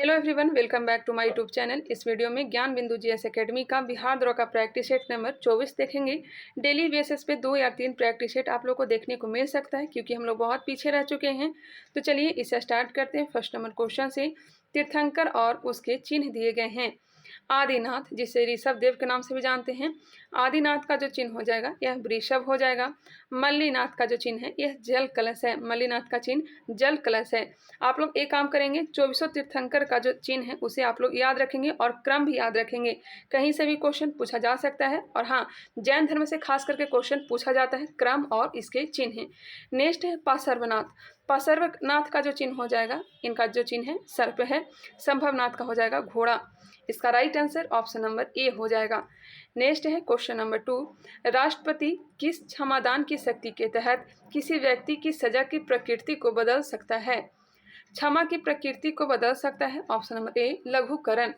Hello everyone, welcome back to my YouTube channel. इस video में ज्ञान बिंदु जीएस एकेडमी का बिहार द्रोह का प्रैक्टिस सेट नंबर 24 देखेंगे। डेली बेसिस पे 2 या 3 प्रैक्टिस सेट आप लोग को देखने को मिल सकता है, क्योंकि हम लोग बहुत पीछे रह चुके हैं। तो चलिए इसे स्टार्ट करते हैं। फर्स्ट नंबर क्वेश्चन से, तीर्थंकर और उसके चिन्ह दिए गए हैं। आदिनाथ, जिसे ऋषभ देव के नाम से भी जानते हैं, आदिनाथ का जो चिन्ह हो जाएगा यह वृषभ हो जाएगा। मल्लीनाथ का जो चिन्ह है यह जल कलश है। मल्लीनाथ का चिन्ह जल कलश है। आप लोग एक काम करेंगे, 24 तीर्थंकर का जो चिन्ह है उसे आप लोग याद रखेंगे और क्रम भी याद रखेंगे। कहीं से भी क्वेश्चन पूछा जा सकता है। और हाँ, जैन धर्म से खास करके क्वेश्चन पूछा जाता है क्रम और इसके चिन्ह। नेक्स्ट है पार्श्वनाथ। पार्श्वनाथ का जो चिन्ह हो जाएगा, इनका जो चिन्ह है सर्प है। संभवनाथ का हो जाएगा घोड़ा। इसका राइट आंसर ऑप्शन नंबर ए हो जाएगा। नेक्स्ट है क्वेश्चन नंबर 2, राष्ट्रपति किस क्षमादान की शक्ति के तहत किसी व्यक्ति की सजा की प्रकृति को बदल सकता है? क्षमा की प्रकृति को बदल सकता है। ऑप्शन नंबर ए लघुकरण।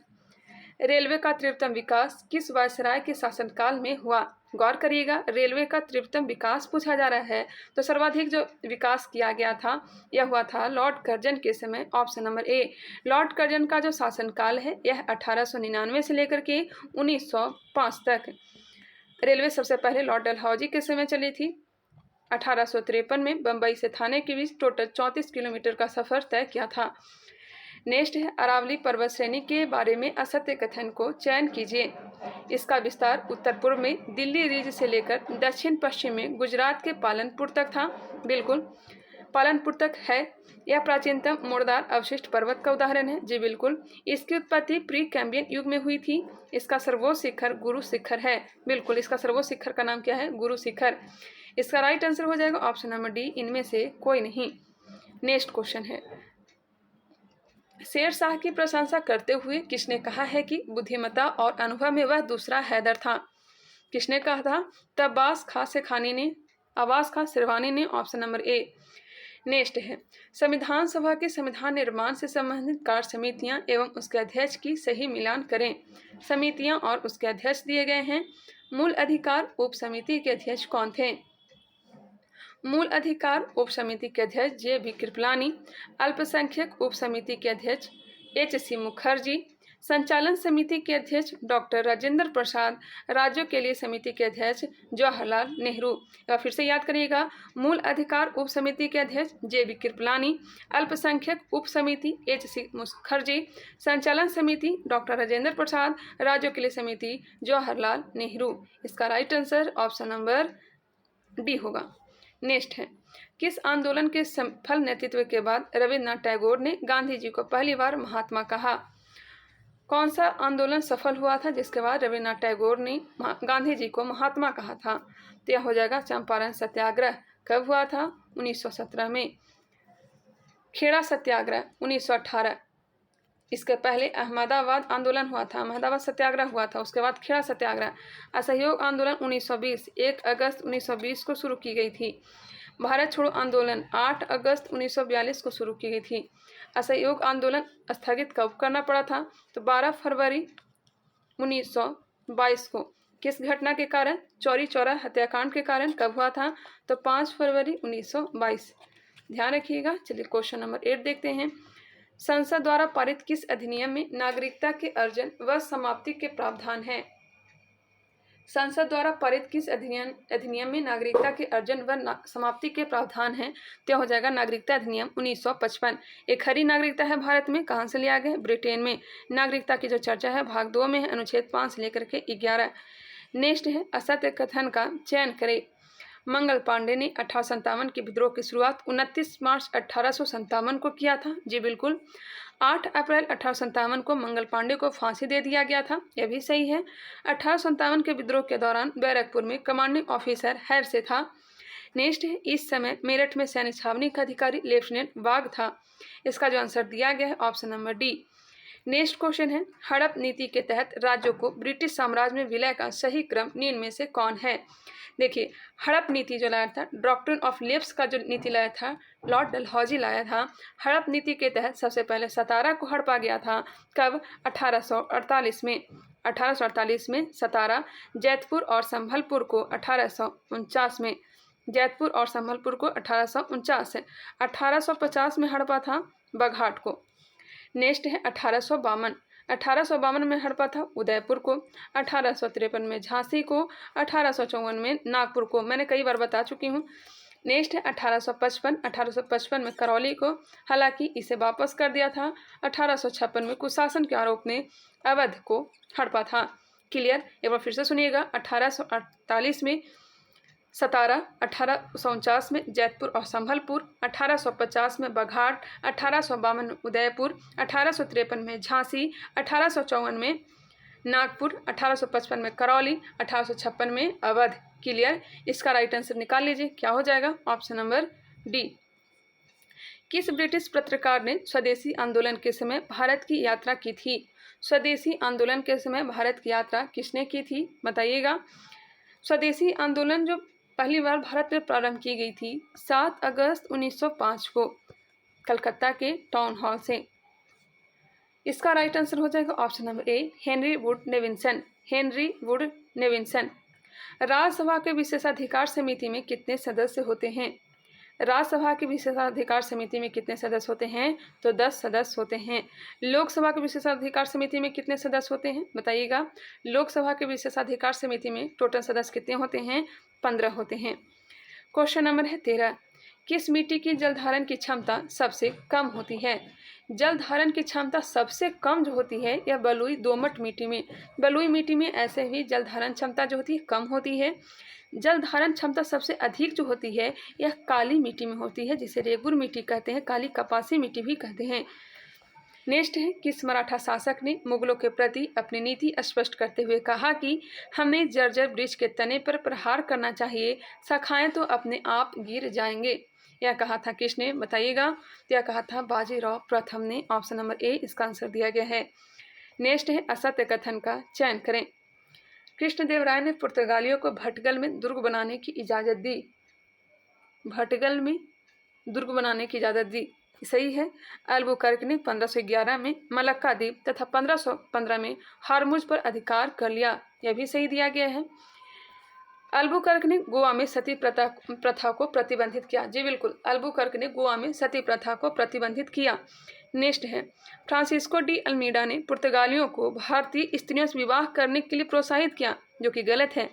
रेलवे का तीव्रतम विकास किस वायसराय के शासनकाल में हुआ? गौर करिएगा, रेलवे का तीव्रतम विकास पूछा जा रहा है, तो सर्वाधिक जो विकास किया गया था यह हुआ था लॉर्ड कर्जन के समय। ऑप्शन नंबर ए। लॉर्ड कर्जन का जो शासनकाल है यह 1899 से लेकर के 1905 तक। रेलवे सबसे पहले लॉर्ड डलहौजी के समय चली थी। 1853 में बम्बई से थाने के बीच टोटल 34 किलोमीटर का सफर तय किया था। नेक्स्ट है अरावली पर्वत श्रेणी के बारे में असत्य कथन को चयन कीजिए। इसका विस्तार उत्तर पूर्व में दिल्ली रिज से लेकर दक्षिण पश्चिम में गुजरात के पालनपुर तक था। बिल्कुल, पालनपुर तक है। यह प्राचीनतम मुर्दार अवशिष्ट पर्वत का उदाहरण है। जी बिल्कुल, इसकी उत्पत्ति प्री कैम्बियन युग में हुई थी। इसका सर्वोच्च शिखर गुरु शिखर है। बिल्कुल, इसका सर्वोच्च शिखर का नाम क्या है? गुरु शिखर। इसका राइट आंसर हो जाएगा ऑप्शन नंबर डी, इनमें से कोई नहीं। नेक्स्ट क्वेश्चन है, शेर शाह की प्रशंसा करते हुए किसने कहा है कि बुद्धिमत्ता और अनुभव में वह दूसरा हैदर था? किसने कहा था? तब्बास खां शेखानी ने, अब्बास खां शेरवानी ने। ऑप्शन नंबर ए। नेक्स्ट है, संविधान सभा के संविधान निर्माण से संबंधित कार्य समितियां एवं उसके अध्यक्ष की सही मिलान करें। समितियां और उसके अध्यक्ष दिए गए हैं। मूल अधिकार उप समिति के अध्यक्ष कौन थे? मूल अधिकार उप समिति के अध्यक्ष जे बी कृपलानी। अल्पसंख्यक उप समिति के अध्यक्ष एच.सी. मुखर्जी। संचालन समिति के अध्यक्ष डॉक्टर राजेंद्र प्रसाद। राज्यों के लिए समिति के अध्यक्ष जवाहरलाल नेहरू। फिर से याद करिएगा, मूल अधिकार उप समिति के अध्यक्ष जे बी कृपलानी। अल्पसंख्यक उप समिति एच.सी. मुखर्जी। संचालन समिति डॉक्टर राजेंद्र प्रसाद। राज्यों के लिए समिति जवाहरलाल नेहरू। इसका right answer option number D होगा। नेक्स्ट है, किस आंदोलन के सफल नेतृत्व के बाद रविन्द्रनाथ टैगोर ने गांधी जी को पहली बार महात्मा कहा? कौन सा आंदोलन सफल हुआ था जिसके बाद रविन्द्रनाथ टैगोर ने गांधी जी को महात्मा कहा था? तो यह हो जाएगा चंपारण सत्याग्रह। कब हुआ था? 1917 में। खेड़ा सत्याग्रह 1918। इसके पहले अहमदाबाद आंदोलन हुआ था, अहमदाबाद सत्याग्रह हुआ था। उसके बाद खेड़ा सत्याग्रह। असहयोग आंदोलन 1920, 1 अगस्त 1920 को शुरू की गई थी। भारत छोड़ो आंदोलन 8 अगस्त 1942 को शुरू की गई थी। असहयोग आंदोलन स्थगित कब करना पड़ा था? तो 12 फरवरी 1922 को। किस घटना के कारण? चौरी चौरा हत्याकांड के कारण। कब हुआ था? तो 5 फरवरी 1922। ध्यान रखिएगा। चलिए क्वेश्चन नंबर 8 देखते हैं। संसद द्वारा पारित किस अधिनियम में नागरिकता के अर्जन व समाप्ति के प्रावधान है? संसद द्वारा पारित किस अधिनियम में नागरिकता के अर्जन व समाप्ति के प्रावधान है? तो हो जाएगा नागरिकता अधिनियम 1955। एक हरी नागरिकता है भारत में, कहाँ से लिया गया? ब्रिटेन में। नागरिकता की जो चर्चा है भाग 2 में है, अनुच्छेद 5 से लेकर के 11। नेक्स्ट है, असत्य कथन का चयन करें। मंगल पांडे ने 1857 के विद्रोह की शुरुआत 29 मार्च 1857 को किया था। जी बिल्कुल, 8 अप्रैल 1857 को मंगल पांडे को फांसी दे दिया गया था। यह भी सही है। 1857 के विद्रोह के दौरान बैरकपुर में कमांडिंग ऑफिसर हैर से था। नेक्स्ट है, इस समय मेरठ में सैन्य छावनी का अधिकारी लेफ्टिनेंट वाघ था। इसका जो आंसर दिया गया है option number D. Next question है, हड़प नीति के तहत राज्यों को ब्रिटिश साम्राज्य में विलय का सही क्रम निम्न में से कौन है? देखिए, हड़प नीति जो लाया था, डॉक्ट्रिन ऑफ लैप्स का जो नीति लाया था लॉर्ड डलहौजी लाया था। हड़प नीति के तहत सबसे पहले सतारा को हड़पा गया था। कब? 1848 में। 1848 में सतारा। जैतपुर और संभलपुर को 1849 में। जैतपुर और संभलपुर को 1849 से। 1850 में हड़पा था बघाट को। नेक्स्ट है 1852। 1852 में हड़पा था उदयपुर को, 1853 में झांसी को, 1854 में नागपुर को। मैंने कई बार बता चुकी हूँ। नेक्स्ट है 1855। 1855 में करौली को, हालांकि इसे वापस कर दिया था। 1856 में कुशासन के आरोप में अवध को हड़पा था। क्लियर? एक बार फिर से सुनिएगा। 1848 में सतारा, 1849 में जैतपुर और संभलपुर, 1850 में बघाट, 1852 में उदयपुर, 1853 में झांसी, 1854 में नागपुर, 1855 में करौली, 1856 में अवध। क्लियर? इसका राइट आंसर निकाल लीजिए, क्या हो जाएगा? Option number D. किस ब्रिटिश पत्रकार ने स्वदेशी आंदोलन के समय भारत की यात्रा की थी? स्वदेशी आंदोलन के समय भारत की यात्रा किसने की थी, बताइएगा। स्वदेशी आंदोलन जो पहली बार भारत में प्रारंभ की गई थी 7 अगस्त 1905 को कलकत्ता के टाउन हॉल से। इसका राइट आंसर हो जाएगा option number A, Henry Wood Nevinson. Henry Wood Nevinson. Rajya Sabha के विशेषाधिकार समिति में कितने सदस्य होते हैं? राज्यसभा की विशेषाधिकार समिति में कितने सदस्य होते हैं? तो 10 सदस्य होते हैं। लोकसभा की विशेषाधिकार समिति में कितने सदस्य होते हैं, बताइएगा। लोकसभा के विशेषाधिकार समिति में टोटल सदस्य कितने होते हैं? 15 होते हैं। क्वेश्चन नंबर है 13। किस मिट्टी की जल धारण की क्षमता सबसे कम होती है? जल धारण की क्षमता सबसे कम जो होती है यह बलुई दोमट मिट्टी में। बलुई मिट्टी में ऐसे ही जल धारण क्षमता जो होती है कम होती है। जल धारण क्षमता सबसे अधिक जो होती है यह काली मिट्टी में होती है, जिसे रेगुर मिट्टी कहते हैं, काली कपासी मिट्टी भी कहते हैं। नेक्स्ट है, किस मराठा शासक ने मुगलों के प्रति अपनी नीति स्पष्ट करते हुए कहा कि हमें जर्जर वृक्ष के तने पर प्रहार करना चाहिए, शाखाएं तो अपने आप गिर जाएंगे। यह कहा था किसने, बताइएगा। यह कहा था बाजीराव प्रथम ने। ऑप्शन नंबर ए इसका आंसर दिया गया है। नेक्स्ट है, असत्य कथन का चयन करें। कृष्णदेव राय ने पुर्तगालियों को भटगल में दुर्ग बनाने की इजाज़त दी। भटगल में दुर्ग बनाने की इजाज़त दी, सही है। अल्बुकर्क ने 1511 में मलक्का द्वीप तथा 1515 में हारमुज पर अधिकार कर लिया, यह भी सही दिया गया है। अल्बुकर्क ने गोवा में सती प्रथा को प्रतिबंधित किया। जी बिल्कुल, अल्बुकर्क ने गोवा में सती प्रथा को प्रतिबंधित किया। नेक्स्ट है, फ्रांसिस्को डी अल्मीडा ने पुर्तगालियों को भारतीय स्त्रियों से विवाह करने के लिए प्रोत्साहित किया, जो कि गलत है।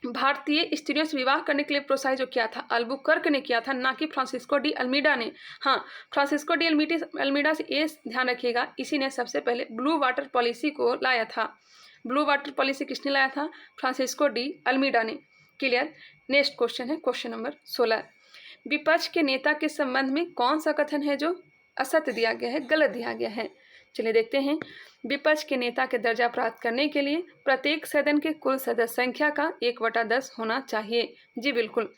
भारतीय स्त्रियों से विवाह करने के लिए प्रोत्साहित जो किया था अल्बुकर्क ने किया था, ना कि फ्रांसिस्को डी अल्मीडा ने। हाँ, फ्रांसिस्को डी अल्मीडा से ये ध्यान रखिएगा, इसी ने सबसे पहले ब्लू वाटर पॉलिसी को लाया था। ब्लू वाटर पॉलिसी किसने लाया था? फ्रांसिस्को डी अल्मीडा ने। क्लियर? नेक्स्ट क्वेश्चन है क्वेश्चन नंबर 16। विपक्ष के नेता के संबंध में कौन सा कथन है जो असत्य दिया गया है, गलत दिया गया है? चलिए देखते हैं। विपक्ष के नेता के दर्जा प्राप्त करने के लिए प्रत्येक सदन के कुल सदस्य संख्या का 1/10 होना चाहिए। जी बिल्कुल,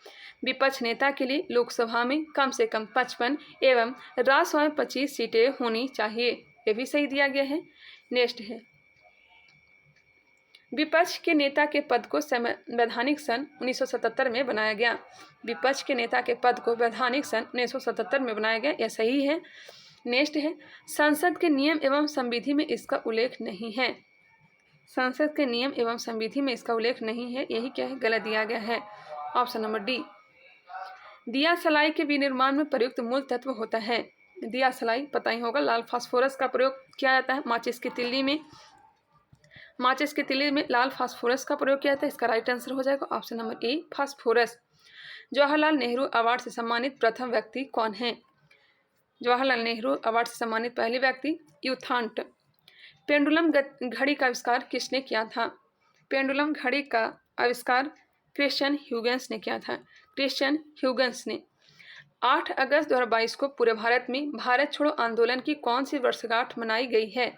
विपक्ष नेता के लिए लोकसभा में कम से कम 55 एवं राज्यसभा में 25 सीटें होनी चाहिए, ये भी सही दिया गया है। नेक्स्ट है, विपक्ष के नेता के पद को संवैधानिक सन 1977 में बनाया गया। विपक्ष के नेता के पद को वैधानिक सन 1977 में बनाया गया, यह सही है। नेक्स्ट है, संसद के नियम एवं संविधि में इसका उल्लेख नहीं है। संसद के नियम एवं संविधि में इसका उल्लेख नहीं है, यही क्या है, गलत दिया गया है। Option number D. दिया सलाई के विनिर्माण में प्रयुक्त मूल तत्व होता है। दिया सलाई पता ही होगा, लाल फास्फोरस का प्रयोग किया जाता है। माचिस की तिल्ली में लाल फास्फोरस का प्रयोग किया जाता है। इसका राइट आंसर हो जाएगा ऑप्शन नंबर ए, फास्फोरस। जवाहरलाल नेहरू अवार्ड से सम्मानित प्रथम व्यक्ति कौन है? जवाहरलाल नेहरू अवार्ड से सम्मानित पहले व्यक्ति यूथांट। पेंडुलम घड़ी का आविष्कार किसने किया था? पेंडुलम घड़ी का आविष्कार क्रिश्चियन ह्यूगेंस ने किया था। क्रिश्चियन ह्यूगेंस ने। 8 अगस्त 2022 को पूरे भारत में भारत छोड़ो आंदोलन की कौन सी वर्षगांठ मनाई गई है?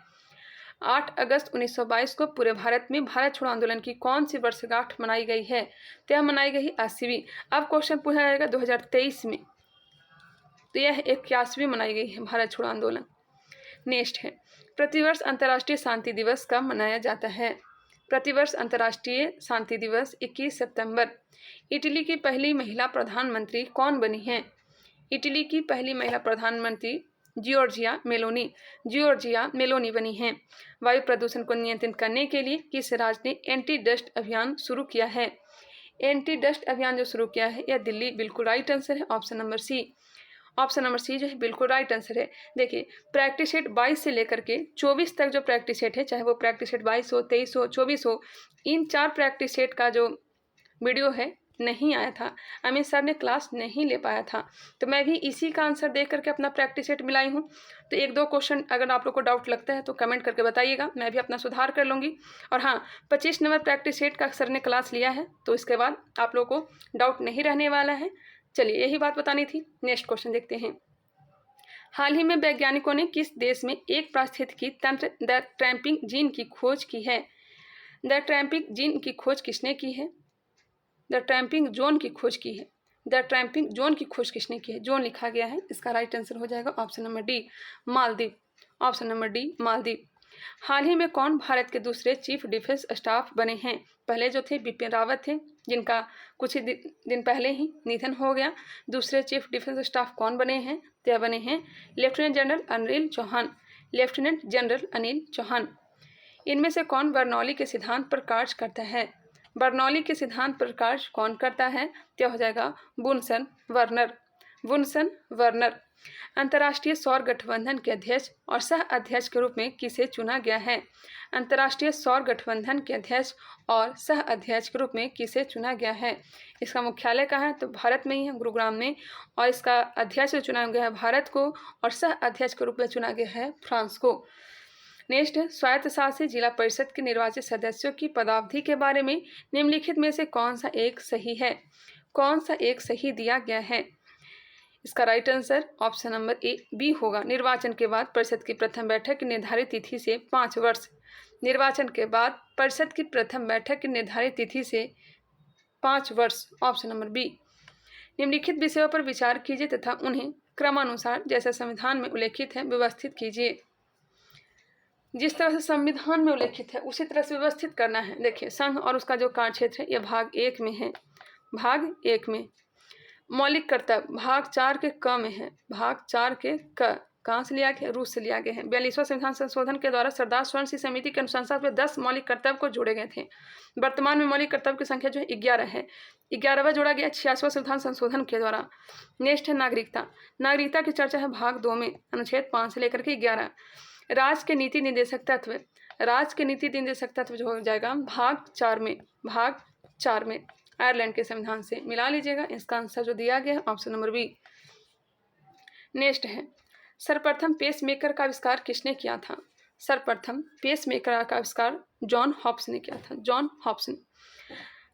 8 अगस्त 1922 को पूरे भारत में भारत छोड़ो आंदोलन की कौन सी वर्षगांठ मनाई गई है? तो यह मनाई गई 80वीं। अब क्वेश्चन पूछा जाएगा 2023 में, तो यह 81वीं मनाई गई है भारत छोड़ो आंदोलन। नेक्स्ट है, प्रतिवर्ष अंतर्राष्ट्रीय शांति दिवस कब मनाया जाता है? प्रतिवर्ष अंतर्राष्ट्रीय शांति दिवस 21 सितंबर। इटली की पहली महिला प्रधानमंत्री कौन बनी है? इटली की पहली महिला प्रधानमंत्री जियोर्जिया मेलोनी बनी हैं। वायु प्रदूषण को नियंत्रित करने के लिए किस राज्य ने एंटी डस्ट अभियान शुरू किया है? एंटी डस्ट अभियान जो शुरू किया है यह दिल्ली, बिल्कुल राइट आंसर है option number C. Option number C जो है बिल्कुल राइट आंसर है। देखिए प्रैक्टिस सेट 22 से लेकर के 24 तक जो प्रैक्टिस सेट है, चाहे वो प्रैक्टिस सेट 22 हो, 23 हो, 24 हो, इन 4 प्रैक्टिस सेट का जो वीडियो है नहीं आया था। अमित सर ने क्लास नहीं ले पाया था, तो मैं भी इसी का आंसर देख करके अपना प्रैक्टिस सेट मिलाई हूँ। तो 1-2 क्वेश्चन अगर आप लोग को डाउट लगता है तो कमेंट करके बताइएगा, मैं भी अपना सुधार कर लूँगी। और हाँ, 25 नंबर प्रैक्टिस सेट का सर ने क्लास लिया है, तो इसके बाद आप लोग को डाउट नहीं रहने वाला है। चलिए यही बात बतानी थी। नेक्स्ट क्वेश्चन देखते हैं। हाल ही में वैज्ञानिकों ने किस देश में एक पारिस्थितिकी तंत्र द ट्रैपिंग जीन की खोज की है? द ट्रैपिंग जीन की खोज किसने की है? द ट्रैपिंग जोन की खोज की है। द ट्रैपिंग जोन की खोज किसने की है? जोन लिखा गया है, इसका राइट आंसर हो जाएगा option number D, Maldives. Option number D, Maldives. हाल ही में कौन भारत के दूसरे चीफ डिफेंस स्टाफ बने हैं? पहले जो थे बिपिन रावत थे, जिनका कुछ ही दिन पहले ही निधन हो गया। दूसरे चीफ डिफेंस स्टाफ कौन बने हैं? तो बने हैं lieutenant general Anil Chauhan. Lieutenant general Anil Chauhan. इनमें से कौन बर्नौली के सिद्धांत पर कार्य करता है? बर्नौली के सिद्धांत पर कार्य कौन करता है? तो हो जाएगा बुनसन वर्नर। बुनसन वर्नर। अंतर्राष्ट्रीय सौर गठबंधन के अध्यक्ष और सह अध्यक्ष के रूप में किसे चुना गया है? अंतर्राष्ट्रीय सौर गठबंधन के अध्यक्ष और सह अध्यक्ष के रूप में किसे चुना गया है? इसका मुख्यालय कहाँ है? तो भारत में ही है, गुरुग्राम में। और इसका अध्यक्ष चुना गया है भारत को, और सह अध्यक्ष के रूप में चुना गया है फ्रांस को। नेक्स्ट है, स्वायत्त शासित जिला परिषद के निर्वाचित सदस्यों की पदावधि के बारे में निम्नलिखित में से कौन सा एक सही है? कौन सा एक सही दिया गया है? इसका right answer option number A B होगा। निर्वाचन के बाद परिषद की प्रथम बैठक की निर्धारित तिथि से 5 वर्ष। निर्वाचन के बाद परिषद की प्रथम बैठक की निर्धारित तिथि से 5 वर्ष। Option number B. निम्नलिखित विषयों पर विचार कीजिए तथा उन्हें क्रमानुसार जैसे संविधान में उल्लेखित है व्यवस्थित कीजिए। जिस तरह से संविधान में उल्लेखित है उसी तरह से व्यवस्थित करना है। देखिए संघ और उसका जो कार्य क्षेत्र है यह भाग 1 में है। भाग 1 में मौलिक कर्तव्य भाग 4 के क में है। भाग 4 के क कहाँ से लिया गया? रूस से लिया गया है। 42वां संविधान संशोधन के द्वारा सरदार स्वर्ण सिंह समिति की अनुशंसा पर 10 मौलिक कर्तव्य को जोड़े गए थे। वर्तमान में मौलिक कर्तव्य की संख्या जो है 11 है। 11वां जोड़ा गया 86वां संविधान संशोधन के द्वारा। नेक्स्ट है नागरिकता। नागरिकता की चर्चा है भाग 2 में, अनुच्छेद 5 से लेकर के 11। राज्य के नीति निर्देशक तत्व। राज्य के नीति निर्देशक तत्व जो हो जाएगा भाग 4 में। भाग 4 में आयरलैंड के संविधान से मिला लीजिएगा। इसका आंसर जो दिया गया है ऑप्शन नंबर बी। नेक्स्ट है, सर्वप्रथम पेसमेकर का आविष्कार किसने किया था? सर्वप्रथम पेसमेकर का आविष्कार जॉन हॉब्स ने किया था। जॉन हॉब्स ने।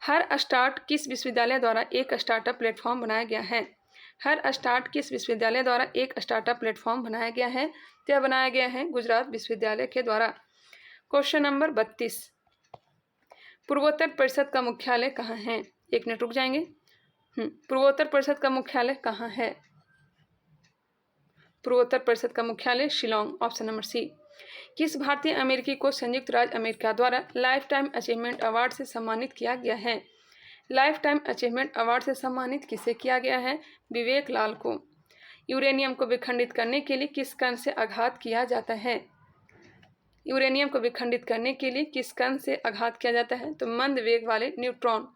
हर स्टार्ट किस विश्वविद्यालय द्वारा एक स्टार्टअप प्लेटफॉर्म बनाया गया है? हर स्टार्ट किस विश्वविद्यालय द्वारा एक स्टार्टअप प्लेटफॉर्म बनाया गया है? तो बनाया गया है गुजरात विश्वविद्यालय के द्वारा। Question number 32। पूर्वोत्तर परिषद का मुख्यालय कहाँ है? 1 मिनट रुक जाएंगे। पूर्वोत्तर परिषद का मुख्यालय कहाँ है? पूर्वोत्तर परिषद का मुख्यालय शिलोंग। ऑप्शन नंबर सी। किस भारतीय अमेरिकी को संयुक्त राज्य अमेरिका द्वारा लाइफ टाइम अचीवमेंट अवार्ड से सम्मानित किया गया है? लाइफ टाइम अचीवमेंट अवार्ड से सम्मानित किसे किया गया है? विवेक लाल को। यूरेनियम को विखंडित करने के लिए किस कण से आघात किया जाता है? यूरेनियम को विखंडित करने के लिए किस कण से आघात किया जाता है? तो मंद वेग वाले न्यूट्रॉन।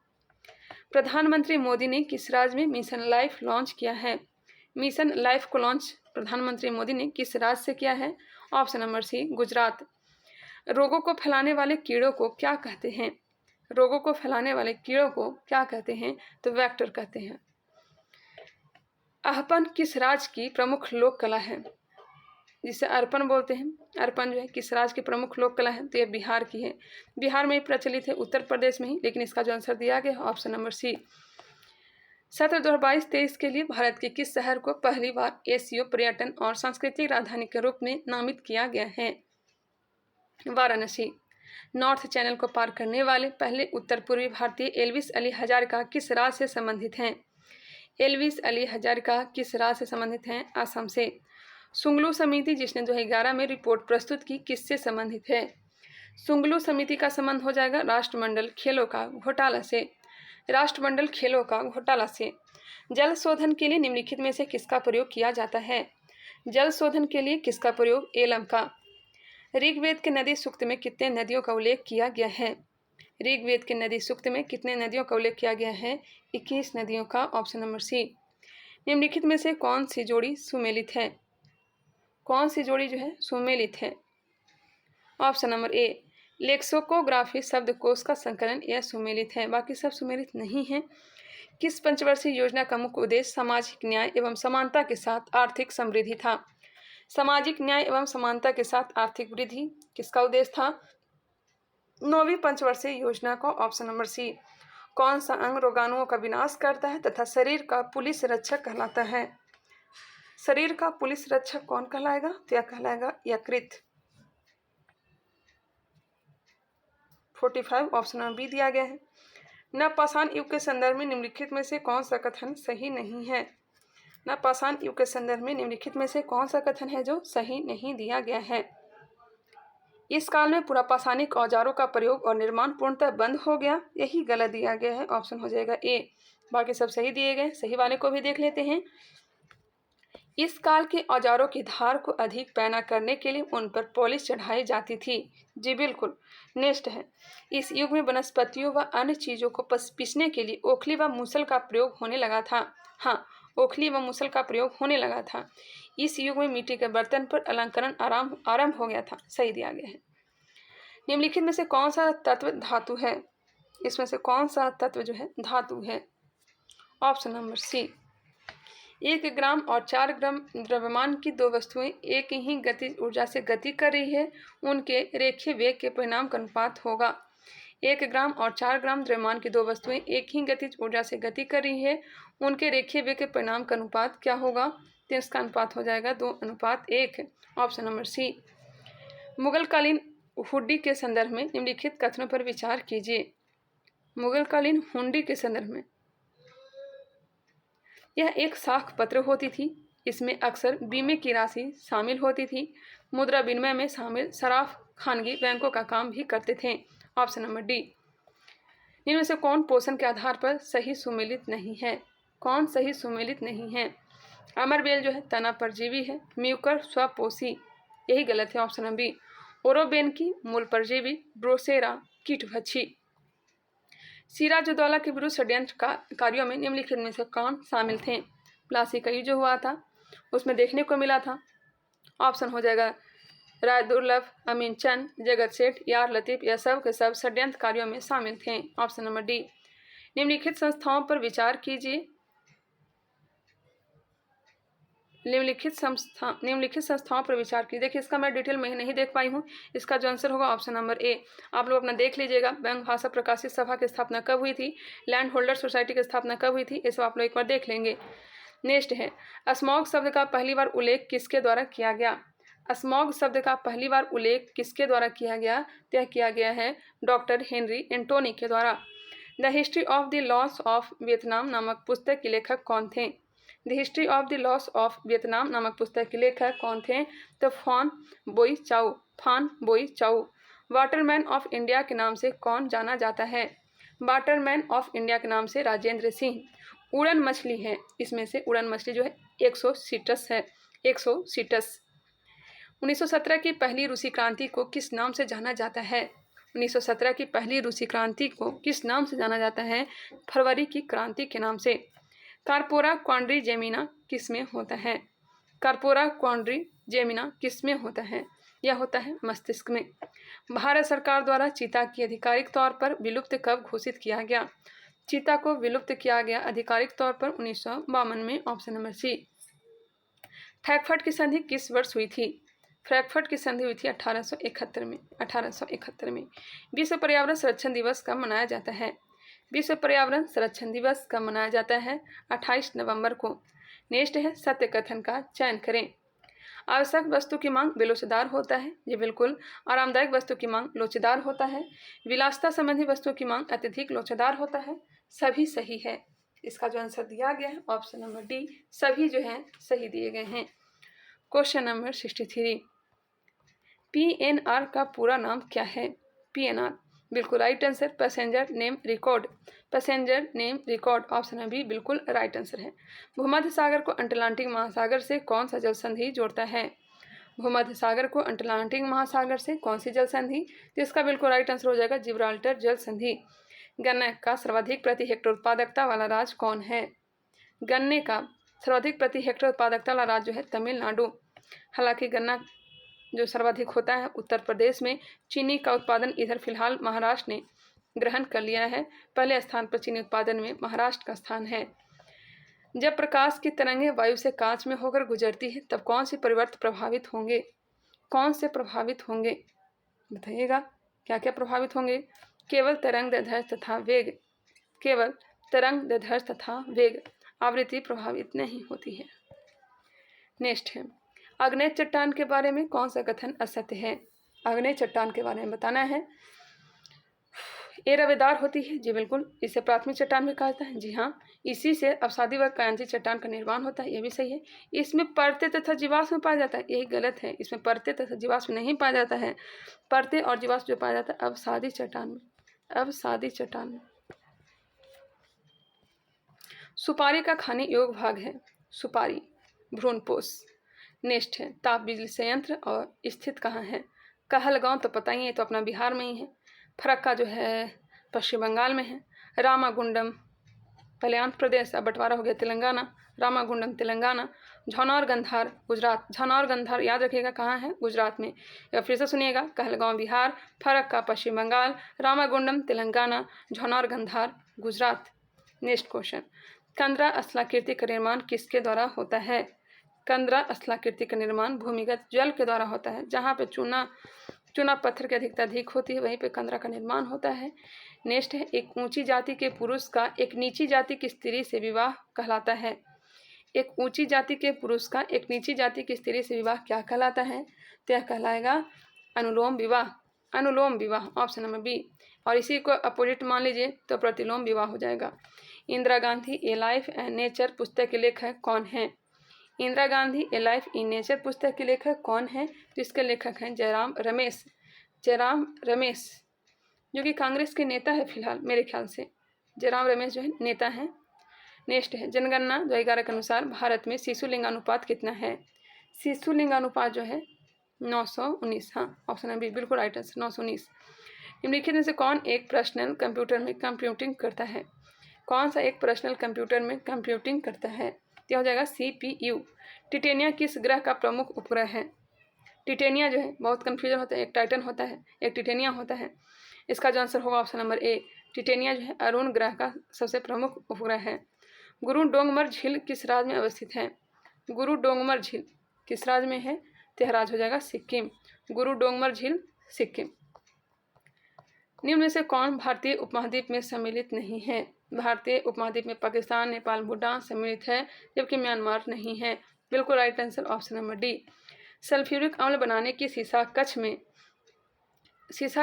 प्रधानमंत्री मोदी ने किस राज्य में मिशन लाइफ लॉन्च किया है? मिशन लाइफ को लॉन्च प्रधानमंत्री मोदी ने किस राज्य से किया है? Option number C, Gujarat. रोगों को फैलाने वाले कीड़ों को क्या कहते हैं? रोगों को फैलाने वाले कीड़ों को क्या कहते हैं? तो वेक्टर कहते हैं। अर्पण किस राज्य की प्रमुख लोक कला है? जिसे अर्पण बोलते हैं। अर्पण जो है किस राज्य की प्रमुख लोक कला है? तो यह बिहार की है। बिहार में ही प्रचलित है, उत्तर प्रदेश में ही, लेकिन इसका जो आंसर दिया गया है ऑप्शन नंबर सी। सत्र 2022-23 के लिए भारत के किस शहर को पहली बार एशिया पर्यटन और सांस्कृतिक राजधानी के रूप में नामित किया गया है? वाराणसी। नॉर्थ चैनल को पार करने वाले पहले उत्तर पूर्वी भारतीय एल्विस अली हजारिका किस राज्य से संबंधित हैं? एल्विस अली हजारिका किस राज्य से संबंधित हैं? असम से। सुंगलू समिति जिसने 2011 में रिपोर्ट प्रस्तुत की किससे संबंधित है? सुंगलू समिति का संबंध हो जाएगा राष्ट्रमंडल खेलों का घोटाला से। राष्ट्रमंडल खेलों का घोटाला से। जल शोधन के लिए निम्नलिखित में से किसका प्रयोग किया जाता है? जल शोधन के लिए किसका प्रयोग? एलम का। ऋग्वेद के नदी सूक्त में कितने नदियों का उल्लेख किया गया है? ऋग्वेद के नदी सूक्त में कितने नदियों का उल्लेख किया गया है? 21 नदियों का। Option number C. निम्नलिखित में से कौन सी जोड़ी सुमेलित है? कौन सी जोड़ी जो है सुमेलित है? ऑप्शन नंबर ए, लेक्सिकोग्राफी शब्दकोश का संकलन यह सुमेलित है, बाकी सब सुमेलित नहीं है। किस पंचवर्षीय योजना का मुख्य उद्देश्य सामाजिक न्याय एवं समानता के साथ आर्थिक समृद्धि था? सामाजिक न्याय एवं समानता के साथ आर्थिक वृद्धि किसका उद्देश्य था? 9वीं पंचवर्षीय योजना का ऑप्शन नंबर सी। कौन सा अंग रोगाणुओं का विनाश करता है तथा शरीर का पुलिस रक्षक कहलाता है? शरीर का पुलिस रक्षक कौन कहलाएगा? तो यह कहलाएगा यकृत। 45 ऑप्शन नंबर बी दिया गया है। नवपाषाण युग के संदर्भ में निम्नलिखित में से कौन सा कथन सही नहीं है? नवपाषाण युग के संदर्भ में निम्नलिखित में से कौन सा कथन है जो सही नहीं दिया गया है? इस काल में पुरापाषाणिक औजारों का प्रयोग और निर्माण पूर्णतः बंद हो गया, यही गलत दिया गया है। ऑप्शन हो जाएगा ए। बाकी सब सही दिए गए, सही वाले को भी देख लेते हैं। इस काल के औजारों की धार को अधिक पैना करने के लिए उन पर पॉलिश चढ़ाई जाती थी। जी बिल्कुल। नेक्स्ट है, इस युग में वनस्पतियों व अन्य चीजों को पीसने के लिए ओखली व मूसल का प्रयोग होने लगा था। हाँ, ओखली व मूसल का प्रयोग होने लगा था। इस युग में मिट्टी के बर्तन पर अलंकरण आरंभ हो गया था। सही दिया गया है। निम्नलिखित में से कौन सा तत्व धातु है? इसमें से कौन सा तत्व जो है धातु है? ऑप्शन नंबर सी। 1 ग्राम और 4 ग्राम द्रव्यमान की दो वस्तुएं एक ही गतिज ऊर्जा से गति कर रही है, उनके रेखीय वेग के परिणाम का अनुपात होगा। 1 ग्राम और 4 ग्राम द्रव्यमान की दो वस्तुएं एक ही गतिज ऊर्जा से गति कर रही है, उनके रेखीय वेग के परिणाम का अनुपात क्या होगा? तो इसका अनुपात हो जाएगा 2:1। ऑप्शन नंबर सी। मुगलकालीन हुंडी के संदर्भ में निम्नलिखित कथनों पर विचार कीजिए। मुगलकालीन हुंडी के संदर्भ में यह एक साख पत्र होती थी। इसमें अक्सर बीमे की राशि शामिल होती थी। मुद्रा विनिमय में शामिल सराफ खानगी बैंकों का काम भी करते थे। Option number D. इनमें से कौन पोषण के आधार पर सही सुमेलित नहीं है? कौन सही सुमेलित नहीं है? अमरबेल जो है तना परजीवी है, म्यूकर स्वपोषी, यही गलत है। Option number B. ओरोबेन की मूल परजीवी, ब्रोसेरा कीटभक्षी। सिराजुद्दौला के विरुद्ध षड्यंत्र कार्यों में निम्नलिखित में से कौन शामिल थे? प्लासी का युद्ध जो हुआ था उसमें देखने को मिला था। ऑप्शन हो जाएगा राय दुर्लभ, अमीन चंद, जगत सेठ, यार लतीफ, यह सब के सब षड्यंत्र कार्यों में शामिल थे। Option number D. निम्नलिखित संस्थाओं पर विचार कीजिए। निम्नलिखित संस्थाओं पर विचार कीजिए। देखिए, इसका मैं डिटेल में नहीं देख पाई हूँ। इसका जो आंसर होगा ऑप्शन नंबर ए। आप लोग अपना देख लीजिएगा। बैंक भाषा प्रकाशित सभा की स्थापना कब हुई थी? लैंड होल्डर सोसाइटी की स्थापना कब हुई थी? इसे आप लोग एक बार देख लेंगे। नेक्स्ट है, स्मॉग शब्द का पहली बार उल्लेख किसके द्वारा किया गया? स्मॉग शब्द का पहली बार उल्लेख किसके द्वारा किया गया? यह किया गया है डॉक्टर हेनरी एंटोनी के द्वारा। The history of the loss of Vietnam नामक पुस्तक के लेखक कौन थे? The history of the loss of Vietnam नामक पुस्तक के लेखक कौन थे? तो फान बोई चाउ। वाटरमैन ऑफ इंडिया के नाम से कौन जाना जाता है? वाटरमैन ऑफ इंडिया के नाम से राजेंद्र सिंह। उड़न मछली है, इसमें से उड़न मछली जो है एक्सोसिटस है, एक्सोसिटस। 1917 की पहली रूसी क्रांति को किस नाम से जाना जाता है? 1917 की पहली रूसी क्रांति को किस नाम से जाना जाता है? फरवरी की क्रांति के नाम से। कार्पोरा क्वाड्रिजेमिना किस में होता है? कार्पोरा क्वाड्रिजेमिना किस में होता है? यह होता है मस्तिष्क में। भारत सरकार द्वारा चीता की आधिकारिक तौर पर विलुप्त कब घोषित किया गया? चीता को विलुप्त किया गया आधिकारिक तौर पर 1952 में। ऑप्शन नंबर सी। फ्रैंकफर्ट की संधि किस वर्ष हुई थी? फ्रैंकफर्ट की संधि हुई थी 1871 में। विश्व पर्यावरण संरक्षण दिवस कब मनाया जाता है? विश्व पर्यावरण संरक्षण दिवस कब मनाया जाता है? 28 नवंबर को। नेक्स्ट है, सत्य कथन का चयन करें। आवश्यक वस्तु की मांग बेलोचेदार होता है, ये बिल्कुल। आरामदायक वस्तु की मांग लोचेदार होता है। विलासिता संबंधी वस्तु की मांग अत्यधिक लोचेदार होता है। सभी सही है। इसका जो आंसर दिया गया है ऑप्शन नंबर डी, सभी जो है सही दिए गए हैं। क्वेश्चन नंबर 63, पीएनआर का पूरा नाम क्या है? पीएनआर बिल्कुल right answer, passenger name record. Passenger name record, option है बी बिल्कुल राइट आंसर है। भूमध्य सागर को अटलांटिक महासागर से कौन सा जल संधि जोड़ता है? भूमध्य सागर को अटलांटिक महासागर से कौन सी जल संधि? तो इसका बिल्कुल राइट आंसर हो जाएगा जिब्राल्टर जल संधि। गन्ने का सर्वाधिक प्रति हेक्टेयर उत्पादकता वाला राज्य कौन है? गन्ने का सर्वाधिक प्रति हेक्टेयर उत्पादकता वाला राज्य है तमिलनाडु। हालांकि गन्ना जो सर्वाधिक होता है उत्तर प्रदेश में। चीनी का उत्पादन इधर फिलहाल महाराष्ट्र ने ग्रहण कर लिया है। पहले स्थान पर चीनी उत्पादन में महाराष्ट्र का स्थान है। जब प्रकाश की तरंगें वायु से कांच में होकर गुजरती है तब कौन से परिवर्त प्रभावित होंगे? कौन से प्रभावित होंगे बताइएगा, क्या क्या प्रभावित होंगे? केवल तरंग दैर्ध्य तथा वेग, केवल तरंग दैर्ध्य तथा वेग, आवृत्ति प्रभावित नहीं होती है। नेक्स्ट है, आग्नेय चट्टान के बारे में कौन सा कथन असत्य है? आग्नेय चट्टान के बारे में बताना है। ये रवेदार होती है, जी बिल्कुल। इसे प्राथमिक चट्टान भी कहा जाता है, जी हाँ। इसी से अवसादी व कायांची चट्टान का निर्माण होता है, यह भी सही है। इसमें परते तथा जीवाश्म पाया जाता है, यही गलत है। इसमें परते तथा जीवाश्म नहीं पाया जाता है। परते और जीवाश्म जो पाया जाता है अवसादी चट्टान में, अवसादी चट्टान में। सुपारी का खाने योग्य भाग है सुपारी, भ्रूणपोष। नेक्स्ट है, ताप बिजली संयंत्र और स्थित कहाँ है? कहलगांव तो पता ही है, तो अपना बिहार में ही है। फरक्का जो है पश्चिम बंगाल में है। रामागुंडम पहले आंध्र प्रदेश, अब बंटवारा हो गया तेलंगाना। रामागुंडम तेलंगाना। झनौर गंधार गुजरात। झनौर गंधार याद रखिएगा कहाँ है? गुजरात में। या फिर से सुनिएगा, कहलगांव बिहार, फरक्का पश्चिम बंगाल, रामागुंडम तेलंगाना, झनौर गंधार गुजरात। नेक्स्ट क्वेश्चन, कंदरा स्थलाकृति का निर्माण किसके द्वारा होता है? कंदरा स्थलाकृति का निर्माण भूमिगत जल के द्वारा होता है। जहाँ पे चूना पत्थर की अधिकता अधिक होती है वहीं पे कंदरा का निर्माण होता है। नेक्स्ट है, एक ऊंची जाति के पुरुष का एक नीची जाति की स्त्री से विवाह कहलाता है। एक ऊंची जाति के पुरुष का एक नीची जाति की स्त्री से विवाह क्या कहलाता है? तो यह कहलाएगा अनुलोम विवाह। अनुलोम विवाह, ऑप्शन नंबर बी। और इसी को अपोजिट मान लीजिए तो प्रतिलोम विवाह हो जाएगा। इंदिरा गांधी ए लाइफ एंड नेचर पुस्तक के लेखक कौन है? इंदिरा गांधी ए लाइफ इन नेचर पुस्तक के लेखक कौन है? तो इसके लेखक हैं जयराम रमेश। जयराम रमेश जो कि कांग्रेस के नेता है फिलहाल, मेरे ख्याल से जयराम रमेश जो है नेता हैं। नेक्स्ट है, जनगणना 2011 के अनुसार भारत में शिशु लिंगानुपात कितना है? शिशु लिंगानुपात जो है 919। हाँ, ऑप्शन नंबर बी बिल्कुल राइट आंसर, 919। निम्नलिखित में से कौन एक पर्सनल कंप्यूटर में कंप्यूटिंग करता है? कौन सा एक पर्सनल कंप्यूटर में कंप्यूटिंग करता है? यह हो जाएगा CPU। टिटेनिया किस ग्रह का प्रमुख उपग्रह है? टिटेनिया जो है बहुत कन्फ्यूजन होता है, एक टाइटन होता है, एक टिटेनिया होता है। इसका जो आंसर होगा ऑप्शन नंबर ए, टिटेनिया जो है अरुण ग्रह का सबसे प्रमुख उपग्रह है। गुरु डोंगमर झील किस राज्य में अवस्थित है? गुरु डोंगमर झील किस राज्य में है? तो यह राज्य हो जाएगा सिक्किम। गुरु डोंगमर झील सिक्किम। निम्न में से कौन भारतीय उपमहाद्वीप में सम्मिलित नहीं है? भारतीय उपमहाद्वीप में पाकिस्तान, नेपाल, भूटान सम्मिलित है, जबकि म्यांमार नहीं है। बिल्कुल right answer option number D. Sulphuric अम्ल बनाने की सीसा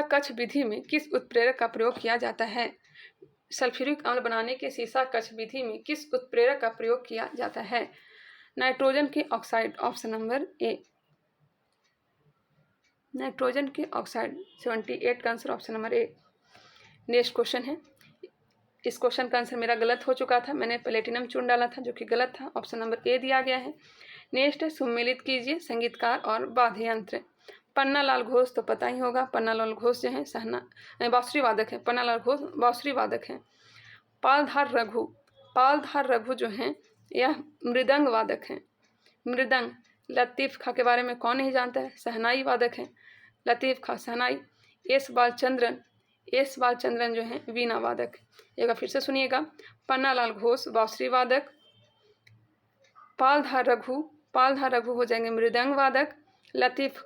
कच्छ विधि में किस उत्प्रेरक का प्रयोग किया जाता है? सल्फ्यूरिक अम्ल बनाने के सीसा कच्छ विधि में किस उत्प्रेरक का प्रयोग किया जाता है? नाइट्रोजन के ऑक्साइड, ऑप्शन नंबर ए, नाइट्रोजन के ऑक्साइड। 78 का आंसर ऑप्शन नंबर ए। नेक्स्ट क्वेश्चन है, इस क्वेश्चन का आंसर मेरा गलत हो चुका था, मैंने प्लेटिनम चून डाला था जो कि गलत था, ऑप्शन नंबर ए दिया गया है। नेक्स्ट है, सुमेलित कीजिए संगीतकार और वाद्य यंत्र। पन्नालाल घोष तो पता ही होगा, पन्नालाल घोष जो है बांसुरी वादक है, पन्नालाल घोष बांसुरी वादक है। पालधार रघु जो हैं यह मृदंग वादक हैं। मृदंग। लतीफ़ खां के बारे में कौन नहीं जानता है? शहनाई वादक हैं, लतीफ़ खां शहनाई। एस बालचंद्रन जो हैं वीणा वादक। एक बार फिर से सुनिएगा, पन्नालाल घोष बांसुरी वादक, पालधार रघु हो जाएंगे मृदंग वादक, लतीफ़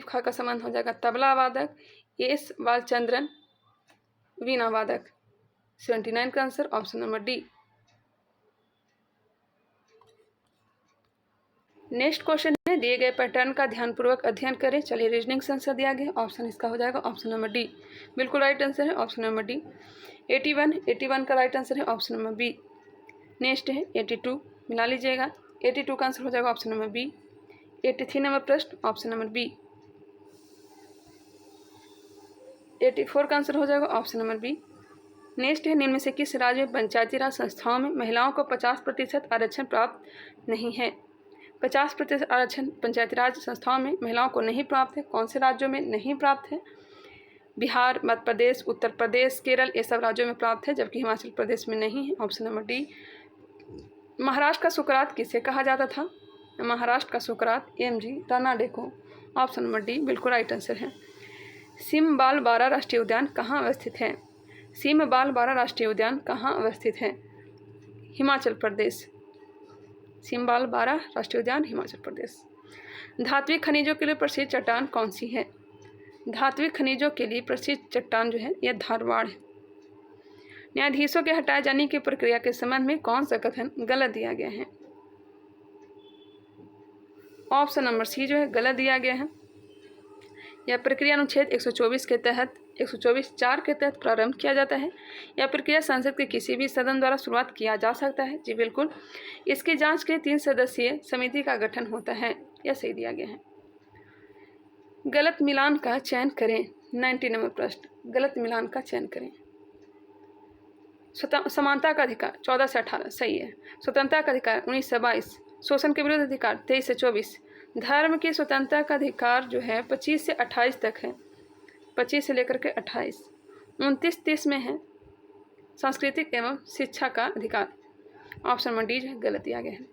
खां का संबंध हो जाएगा तबला वादक, एस बालचंद्रन वीणा वादक। 79 का answer option number D. Next question है, दिए गए पैटर्न का ध्यानपूर्वक अध्ययन करें। चलिए, रीजनिंग से आंसर दिया गया, ऑप्शन इसका हो जाएगा ऑप्शन नंबर डी। बिल्कुल राइट आंसर है ऑप्शन नंबर डी। 81 का राइट आंसर है ऑप्शन नंबर बी। नेक्स्ट है 82, मिला लीजिएगा। 82 का आंसर हो जाएगा ऑप्शन नंबर बी। 83 नंबर प्रश्न ऑप्शन नंबर बी। 84 का आंसर हो जाएगा ऑप्शन नंबर बी। नेक्स्ट है, निम्न में से किस राज्य में पंचायती राज संस्थाओं में महिलाओं को 50% आरक्षण प्राप्त नहीं है? 50% आरक्षण पंचायती राज संस्थाओं में महिलाओं को नहीं प्राप्त है। कौन से राज्यों में नहीं प्राप्त है? बिहार, मध्य प्रदेश, उत्तर प्रदेश, केरल, ये सब राज्यों में प्राप्त है, जबकि हिमाचल प्रदेश में नहीं है। Option number D. महाराष्ट्र का सुकरात किसे कहा जाता था? महाराष्ट्र का सुकरात एम.जी. रानाडे को। ऑप्शन नंबर डी बिल्कुल राइट आंसर है। सिमबालबारा राष्ट्रीय उद्यान कहाँ अवस्थित है? सिमबालबारा राष्ट्रीय उद्यान कहाँ अवस्थित है? हिमाचल प्रदेश। सिमबालबारा राष्ट्रीय उद्यान हिमाचल प्रदेश। धात्विक खनिजों के लिए प्रसिद्ध चट्टान कौन सी है? धात्विक खनिजों के लिए प्रसिद्ध चट्टान जो है यह धारवाड़ है। न्यायाधीशों के हटाए जाने की प्रक्रिया के संबंध में कौन सा कथन गलत दिया गया है? ऑप्शन नंबर सी जो है गलत दिया गया है। यह प्रक्रिया अनुच्छेद 124 के तहत 124(4) के तहत प्रारंभ किया जाता है। यह प्रक्रिया संसद के किसी भी सदन द्वारा शुरुआत किया जा सकता है। जी बिल्कुल। इसकी जांच के 3 सदस्यीय समिति का गठन होता है। यह सही दिया गया है। गलत मिलान का चयन करें। 90 नंबर प्रश्न। गलत मिलान का चयन करें। समानता का अधिकार 14 से 18 सही है। स्वतंत्रता का अधिकार 19 से 22। शोषण के विरुद्ध अधिकार 23 से 24। धर्म की स्वतंत्रता का अधिकार जो है 25 से 28 तक है। 25 से लेकर के 28। 29-30 में है सांस्कृतिक एवं शिक्षा का अधिकार। ऑप्शन नंबर डी जो है गलत दिया गया है।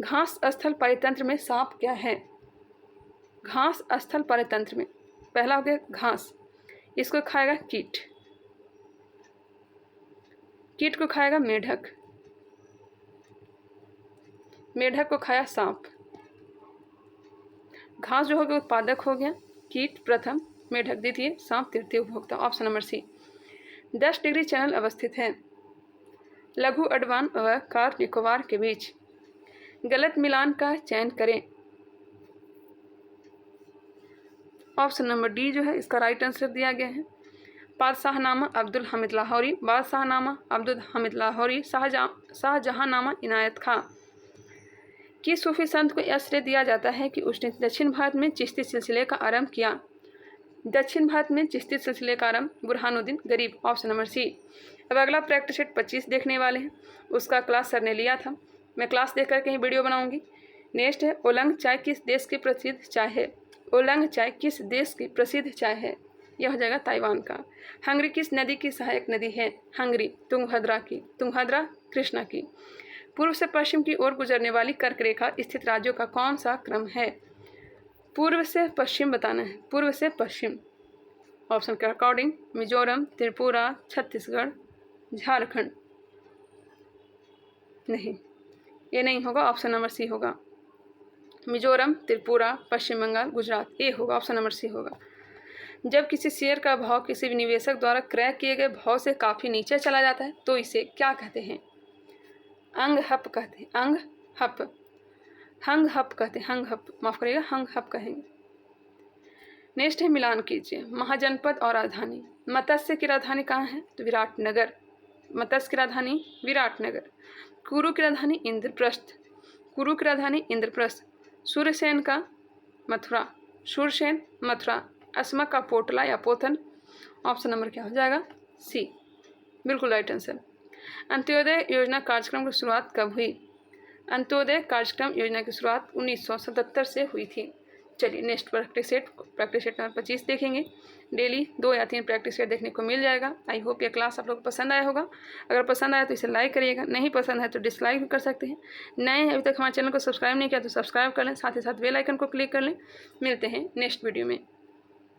घास स्थल परितंत्र में सांप क्या है? घास स्थल परितंत्र में पहला हो गया घास, इसको खाएगा कीट, कीट को खाएगा मेढक, मेढक को खाया सांप। घास जो हो गया उत्पादक हो गया, कीट प्रथम, मेढक द्वितीय, सांप तृतीय उपभोक्ता। Option number C. 10 degree channel अवस्थित है लघु अडवान व कार निकोबार के बीच। गलत मिलान का चयन करें। ऑप्शन नंबर डी जो है इसका राइट आंसर दिया गया है। बादशाहनामा अब्दुल हमीद लाहौरी, बादशाहनामा अब्दुल हमीद लाहौरी, शाहजहांनामा इनायत खां। किस सूफी संत को यह श्रेय दिया जाता है कि उसने दक्षिण भारत में चिश्ती सिलसिले का आरंभ किया? दक्षिण भारत में चिश्ती सिलसिले का आरंभ Burhanuddin Gharib. Option number C. अब अगला प्रैक्टिस सेट 25 देखने वाले हैं। उसका क्लास सर ने लिया था, मैं क्लास देख करके ही वीडियो बनाऊंगी। नेक्स्ट है ओलंग चाय किस देश की प्रसिद्ध चाय है? ओलंग चाय किस देश की प्रसिद्ध चाय है? यह हो जाएगा ताइवान का। हंगरी किस नदी की सहायक नदी है? हंगरी तुंगभद्रा की, तुंगभद्रा कृष्णा की। पूर्व से पश्चिम की ओर गुजरने वाली कर्क रेखा स्थित राज्यों का कौन सा क्रम है? पूर्व से पश्चिम बताना है, पूर्व से पश्चिम। ऑप्शन के अकॉर्डिंग मिजोरम, त्रिपुरा, छत्तीसगढ़, झारखंड। नहीं, ये नहीं होगा, ऑप्शन नंबर सी होगा। मिजोरम, त्रिपुरा, पश्चिम बंगाल, गुजरात, ये होगा, ऑप्शन नंबर सी होगा। जब किसी शेयर का भाव किसी भी निवेशक द्वारा क्रय किए गए भाव से काफ़ी नीचे चला जाता है तो इसे क्या कहते हैं? अंग हप कहते हैं, अंग हप। हंग हप कहते हैं, हंग हप, माफ करिएगा, हंग हप कहेंगे। नेक्स्ट है मिलान कीजिए। महाजनपद और राजधानी। मत्स्य की राजधानी कहाँ है? तो विराटनगर। मत्स्य की राजधानी विराटनगर। कुरु की राजधानी इंद्रप्रस्थ, कुरु की राजधानी इंद्रप्रस्थ। सूर्यसेन का मथुरा, सूर्यसेन मथुरा। अस्मक का पोटला या पोथन। ऑप्शन नंबर क्या हो जाएगा? सी, बिल्कुल राइट आंसर। अंत्योदय योजना कार्यक्रम की शुरुआत कब हुई? अंत्योदय कार्यक्रम योजना की शुरुआत 1977 से हुई थी। चलिए नेक्स्ट प्रैक्टिस सेट नंबर 25 देखेंगे। डेली 2 या 3 प्रैक्टिस सेट देखने को मिल जाएगा। आई होप ये क्लास आप लोग को पसंद आया होगा। अगर पसंद आया तो इसे लाइक करिएगा, नहीं पसंद है तो डिसलाइक भी कर सकते हैं। नए हैं अभी तक हमारे चैनल को सब्सक्राइब नहीं किया तो सब्सक्राइब कर लें, साथ ही साथ बेल आइकन को क्लिक कर लें। मिलते हैं नेक्स्ट वीडियो में।